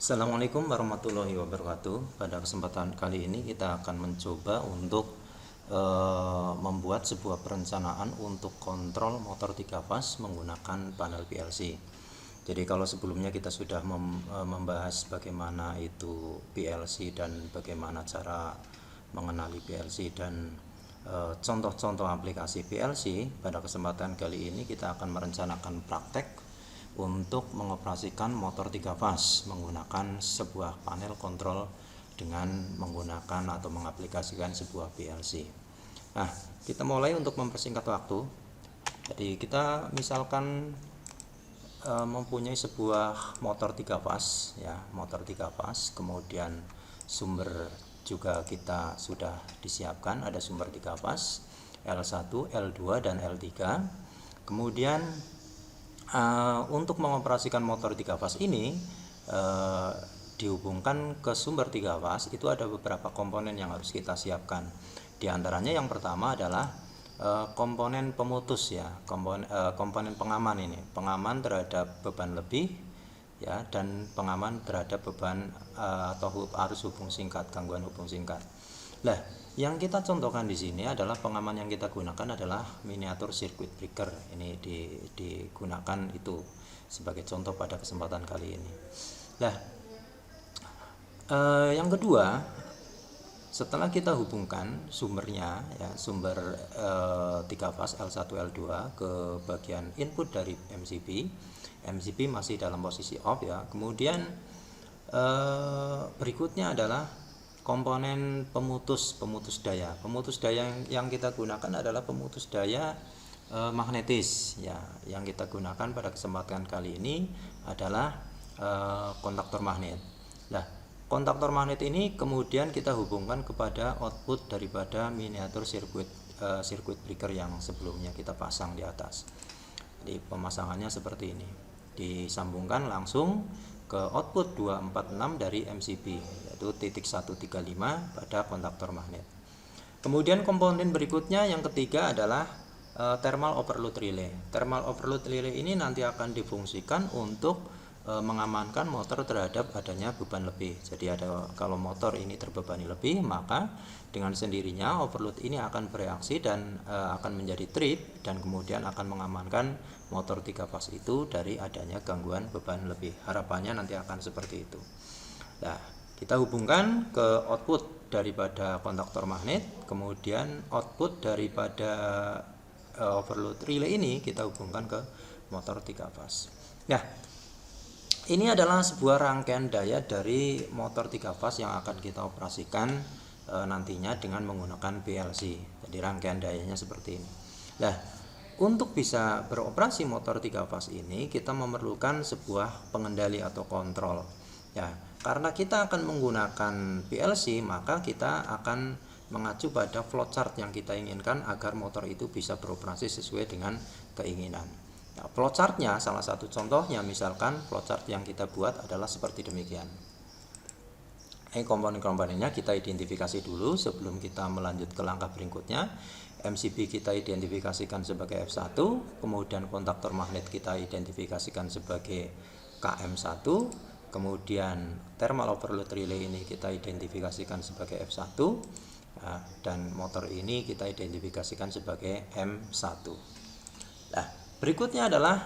Assalamualaikum warahmatullahi wabarakatuh. Pada kesempatan kali ini kita akan mencoba untuk membuat sebuah perencanaan untuk kontrol motor 3 fas menggunakan panel PLC. Jadi kalau sebelumnya kita sudah membahas bagaimana itu PLC dan bagaimana cara mengenali PLC dan contoh-contoh aplikasi PLC, pada kesempatan kali ini kita akan merencanakan praktek untuk mengoperasikan motor 3 fas menggunakan sebuah panel kontrol dengan menggunakan atau mengaplikasikan sebuah PLC. Nah, kita mulai untuk mempersingkat waktu. Jadi kita misalkan mempunyai sebuah motor 3 fas ya, motor 3 fas, kemudian sumber juga kita sudah disiapkan, ada sumber 3 fas L1, L2 dan L3. Kemudian untuk mengoperasikan motor 3 fas ini dihubungkan ke sumber 3 fas, itu ada beberapa komponen yang harus kita siapkan. Di antaranya yang pertama adalah komponen pemutus ya, komponen pengaman ini, pengaman terhadap beban lebih ya, dan pengaman terhadap beban atau arus hubung singkat, gangguan hubung singkat. Nah, yang kita contohkan di sini adalah pengaman yang kita gunakan adalah miniatur circuit breaker. Ini digunakan itu sebagai contoh pada kesempatan kali ini. Nah, yang kedua, setelah kita hubungkan sumbernya ya, sumber 3 fas L1 L2 ke bagian input dari MCB. MCB masih dalam posisi off ya. Kemudian berikutnya adalah komponen pemutus daya. Pemutus daya yang kita gunakan adalah pemutus daya magnetis ya. Yang kita gunakan pada kesempatan kali ini adalah kontaktor magnet. Nah, kontaktor magnet ini kemudian kita hubungkan kepada output daripada miniatur circuit breaker yang sebelumnya kita pasang di atas. Jadi pemasangannya seperti ini. Disambungkan langsung ke output 246 dari MCB, yaitu titik 135 pada kontaktor magnet. Kemudian komponen berikutnya yang ketiga adalah thermal overload relay. Thermal overload relay ini nanti akan difungsikan untuk mengamankan motor terhadap adanya beban lebih. Jadi kalau motor ini terbebani lebih, maka dengan sendirinya overload ini akan bereaksi dan akan menjadi trip, dan kemudian akan mengamankan motor 3 fas itu dari adanya gangguan beban lebih. Harapannya nanti akan seperti itu. Nah, kita hubungkan ke output daripada kontaktor magnet, kemudian output daripada overload relay ini kita hubungkan ke motor 3 fas. Nah, ini adalah sebuah rangkaian daya dari motor 3 fas yang akan kita operasikan nantinya dengan menggunakan PLC. Jadi rangkaian dayanya seperti ini. Nah, untuk bisa beroperasi motor 3 fas ini kita memerlukan sebuah pengendali atau kontrol. Ya, karena kita akan menggunakan PLC, maka kita akan mengacu pada flowchart yang kita inginkan agar motor itu bisa beroperasi sesuai dengan keinginan. Nah, flowchartnya salah satu contohnya misalkan flowchart yang kita buat adalah seperti demikian. Komponen-komponennya kita identifikasi dulu sebelum kita melanjut ke langkah berikutnya. MCB kita identifikasikan sebagai F1, kemudian kontaktor magnet kita identifikasikan sebagai KM1, kemudian thermal overload relay ini kita identifikasikan sebagai F1, dan motor ini kita identifikasikan sebagai M1. Nah, berikutnya adalah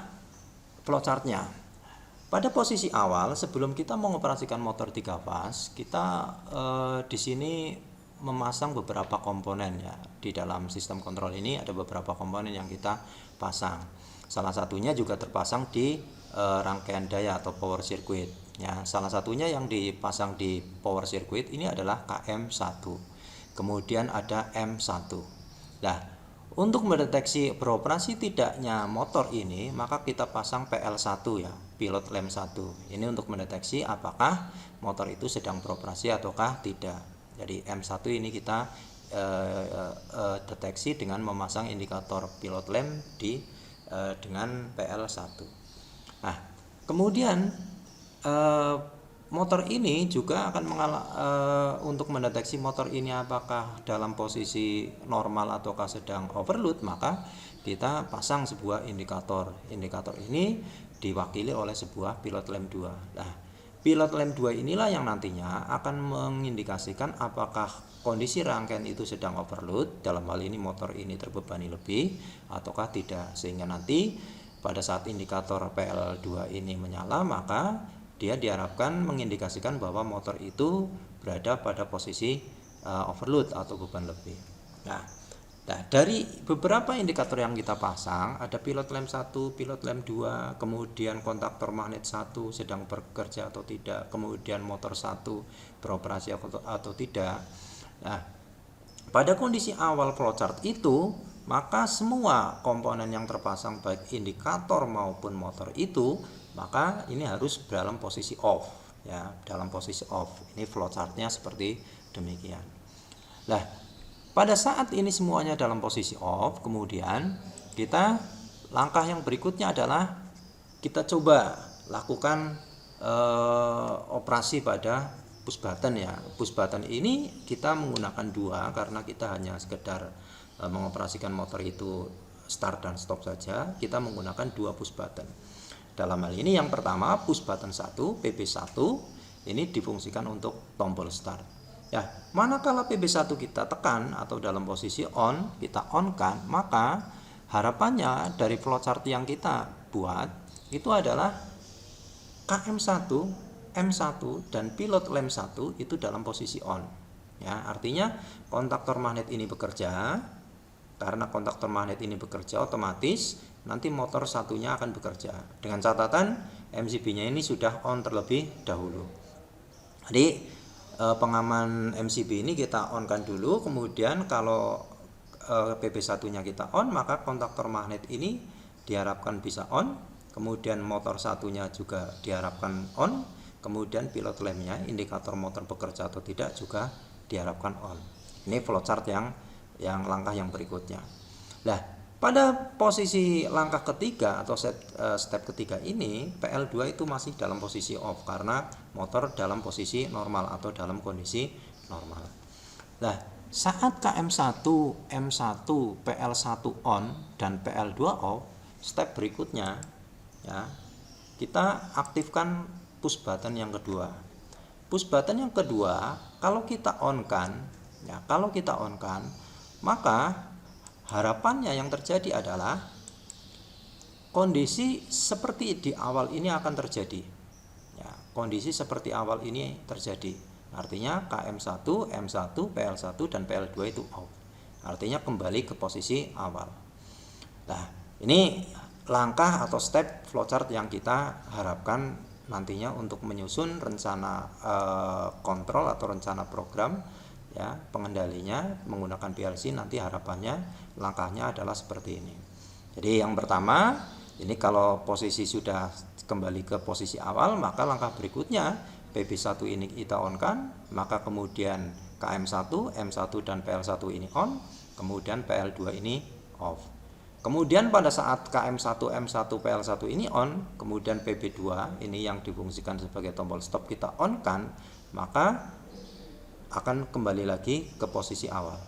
flowchartnya. Pada posisi awal sebelum kita mengoperasikan motor 3 fas, kita di sini memasang beberapa komponen ya. Di dalam sistem kontrol ini ada beberapa komponen yang kita pasang. Salah satunya juga terpasang di rangkaian daya atau power circuit ya. Salah satunya yang dipasang di power circuit ini adalah KM1. Kemudian ada M1. Nah, untuk mendeteksi beroperasi tidaknya motor ini, maka kita pasang PL1 ya, pilot lamp 1. Ini untuk mendeteksi apakah motor itu sedang beroperasi ataukah tidak. Jadi M1 ini kita deteksi dengan memasang indikator pilot lamp dengan PL1. Nah, kemudian motor ini juga akan untuk mendeteksi motor ini apakah dalam posisi normal ataukah sedang overload, maka kita pasang sebuah indikator. Indikator ini diwakili oleh sebuah pilot lamp 2. Nah, pilot lamp 2 inilah yang nantinya akan mengindikasikan apakah kondisi rangkaian itu sedang overload, dalam hal ini motor ini terbebani lebih ataukah tidak, sehingga nanti pada saat indikator PL2 ini menyala, maka dia diharapkan mengindikasikan bahwa motor itu berada pada posisi overload atau beban lebih. Nah, dari beberapa indikator yang kita pasang, ada pilot lamp 1, pilot lamp 2, kemudian kontaktor magnet 1 sedang bekerja atau tidak, kemudian motor 1 beroperasi atau tidak. Nah, pada kondisi awal flowchart itu, maka semua komponen yang terpasang baik indikator maupun motor itu, maka ini harus dalam posisi off, ya, dalam posisi off. Ini flowchartnya seperti demikian. Nah, pada saat ini semuanya dalam posisi off, kemudian kita langkah yang berikutnya adalah kita coba lakukan operasi pada push button, ya. Push button ini kita menggunakan 2 karena kita hanya sekedar mengoperasikan motor itu start dan stop saja. Kita menggunakan 2 push button. Dalam hal ini yang pertama push button 1 PB1 ini difungsikan untuk tombol start. Ya, manakala PB1 kita tekan atau dalam posisi on, kita on kan, maka harapannya dari flowchart yang kita buat itu adalah KM1, M1 dan pilot lamp 1 itu dalam posisi on. Ya, artinya kontaktor magnet ini bekerja. Karena kontaktor magnet ini bekerja, otomatis nanti motor satunya akan bekerja. Dengan catatan MCB-nya ini sudah on terlebih dahulu. Jadi pengaman MCB ini kita on kan dulu, kemudian kalau PB1-nya kita on, maka kontaktor magnet ini diharapkan bisa on, kemudian motor satunya juga diharapkan on, kemudian pilot lampnya, indikator motor bekerja atau tidak juga diharapkan on. Ini flowchart yang langkah yang berikutnya. Nah, pada posisi langkah ketiga atau step ketiga ini, PL2 itu masih dalam posisi off karena motor dalam posisi normal atau dalam kondisi normal. Nah, saat KM1, M1, PL1 on dan PL2 off, step berikutnya ya, kita aktifkan push button yang kedua. Push button yang kedua, kalau kita on kan, maka harapannya yang terjadi adalah kondisi seperti di awal ini akan terjadi. Ya, kondisi seperti awal ini terjadi. Artinya KM1, M1, PL1 dan PL2 itu off. Artinya kembali ke posisi awal. Nah, ini langkah atau step flowchart yang kita harapkan nantinya untuk menyusun rencana kontrol atau rencana program, ya, pengendalinya menggunakan PLC. Nanti harapannya langkahnya adalah seperti ini. Jadi yang pertama, ini kalau posisi sudah kembali ke posisi awal, maka langkah berikutnya PB1 ini kita on kan, maka kemudian KM1, M1 dan PL1 ini on, kemudian PL2 ini off. Kemudian pada saat KM1, M1, PL1 ini on, kemudian PB2 ini yang difungsikan sebagai tombol stop kita on kan, maka akan kembali lagi ke posisi awal.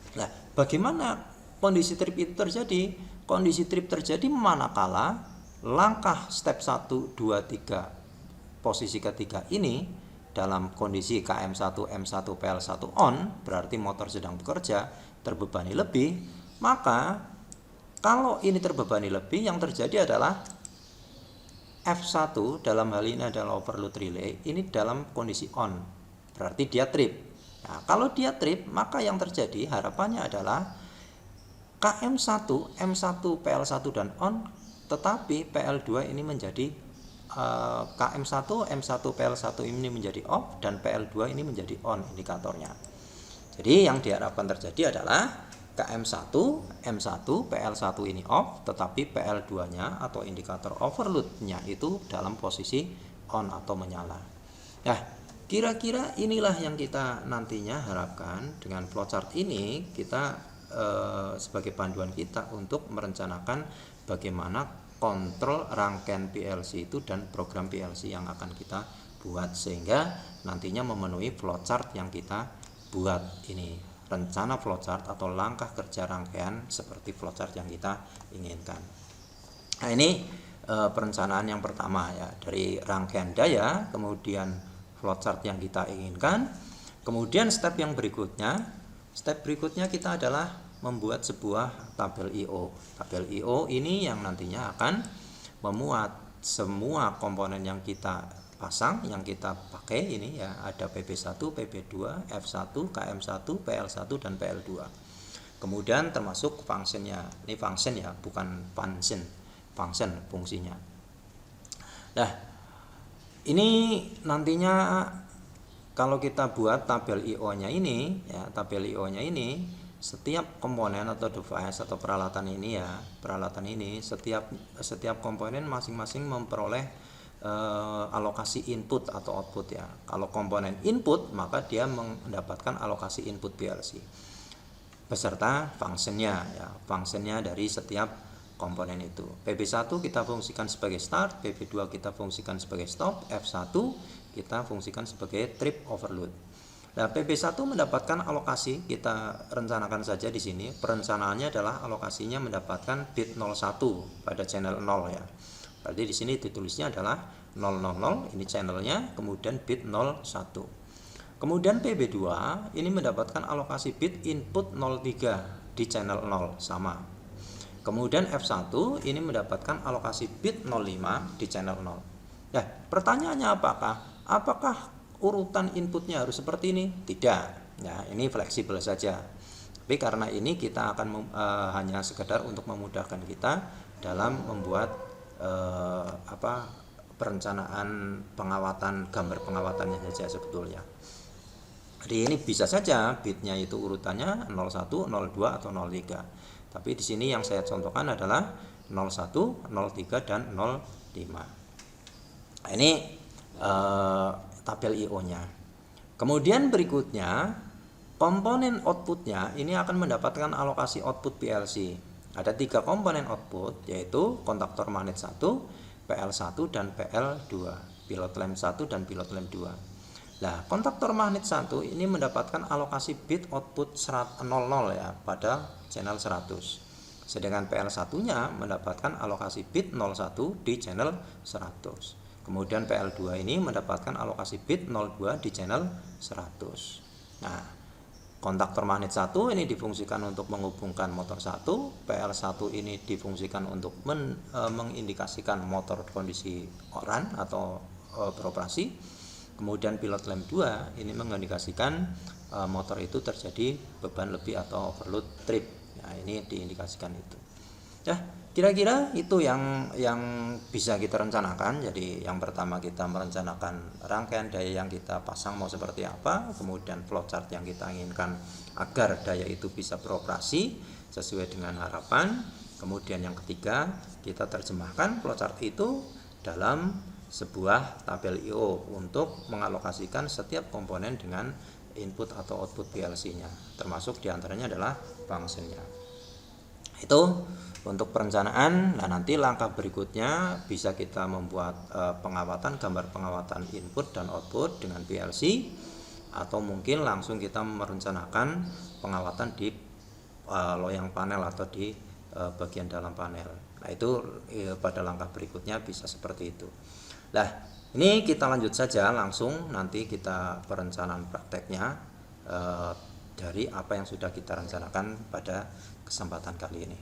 Nah, bagaimana kondisi trip itu terjadi? Kondisi trip terjadi manakala langkah step 1, 2, 3 posisi ketiga ini dalam kondisi KM1, M1, PL1 on, berarti motor sedang bekerja, terbebani lebih. Maka kalau ini terbebani lebih, yang terjadi adalah F1 dalam hal ini adalah overload relay, ini dalam kondisi on, berarti dia trip. Nah, kalau dia trip, maka yang terjadi harapannya adalah KM1, M1, PL1 dan on, tetapi PL2 ini menjadi KM1, M1, PL1 ini menjadi off dan PL2 ini menjadi on indikatornya. Jadi yang diharapkan terjadi adalah KM1, M1, PL1 ini off, tetapi PL2-nya atau indikator overload-nya itu dalam posisi on atau menyala. Nah, kira-kira inilah yang kita nantinya harapkan dengan flowchart ini kita sebagai panduan kita untuk merencanakan bagaimana kontrol rangkaian PLC itu dan program PLC yang akan kita buat, sehingga nantinya memenuhi flowchart yang kita buat ini, rencana flowchart atau langkah kerja rangkaian seperti flowchart yang kita inginkan. Nah, ini perencanaan yang pertama ya, dari rangkaian daya, kemudian flowchart yang kita inginkan. Kemudian step berikutnya kita adalah membuat sebuah tabel I/O. Tabel I/O ini yang nantinya akan memuat semua komponen yang kita pasang, yang kita pakai ini ya, ada PP1, PP2, F1, KM1, PL1 dan PL2. Kemudian termasuk fungsinya. Ini function ya, bukan function fungsinya. Nah, ini nantinya kalau kita buat tabel I/O-nya ini ya, setiap komponen atau device atau peralatan ini setiap komponen masing-masing memperoleh alokasi input atau output ya. Kalau komponen input, maka dia mendapatkan alokasi input PLC beserta fungsinya dari setiap komponen itu. PP1 kita fungsikan sebagai start, PP2 kita fungsikan sebagai stop, F1 kita fungsikan sebagai trip overload. Nah, PP1 mendapatkan alokasi, kita rencanakan saja di sini. Perencanaannya adalah alokasinya mendapatkan bit 01 pada channel 0 ya. Berarti di sini ditulisnya adalah 000, ini channelnya, kemudian bit 01. Kemudian PB2 ini mendapatkan alokasi bit input 03 di channel 0 sama. Kemudian F1 ini mendapatkan alokasi bit 05 di channel 0. Nah, pertanyaannya apakah urutan inputnya harus seperti ini? Tidak. Nah, ini fleksibel saja. Tapi karena ini kita akan hanya sekedar untuk memudahkan kita dalam membuat perencanaan pengawatan, gambar pengawatannya saja sebetulnya. Jadi ini bisa saja bitnya itu urutannya 01, 02 atau 03. Tapi di sini yang saya contohkan adalah 01, 03 dan 05. Nah, ini tabel I/O-nya. Kemudian berikutnya komponen outputnya ini akan mendapatkan alokasi output PLC. Ada 3 komponen output, yaitu kontaktor magnet 1, PL1 dan PL2, pilot lamp 1 dan pilot lamp 2. Nah, kontaktor magnet 1 ini mendapatkan alokasi bit output 00 ya pada channel 100. Sedangkan PL1-nya mendapatkan alokasi bit 01 di channel 100. Kemudian PL2 ini mendapatkan alokasi bit 02 di channel 100. Nah, kontaktor magnet 1 ini difungsikan untuk menghubungkan motor 1, PL1 ini difungsikan untuk mengindikasikan motor kondisi run atau beroperasi. Kemudian pilot lamp 2 ini mengindikasikan motor itu terjadi beban lebih atau overload trip. Nah, ini diindikasikan itu. Ya, kira-kira itu yang bisa kita rencanakan. Jadi yang pertama kita merencanakan rangkaian daya yang kita pasang mau seperti apa, kemudian flowchart yang kita inginkan agar daya itu bisa beroperasi sesuai dengan harapan. Kemudian yang ketiga, kita terjemahkan flowchart itu dalam sebuah tabel I/O untuk mengalokasikan setiap komponen dengan input atau output PLC-nya, termasuk diantaranya adalah functionnya. Itu untuk perencanaan. Nah, nanti langkah berikutnya bisa kita membuat pengawatan, gambar pengawatan input dan output dengan PLC, atau mungkin langsung kita merencanakan pengawatan di loyang panel atau di bagian dalam panel. Nah, itu pada langkah berikutnya bisa seperti itu. Nah, ini kita lanjut saja langsung, nanti kita perencanaan prakteknya dari apa yang sudah kita rencanakan pada kesempatan kali ini.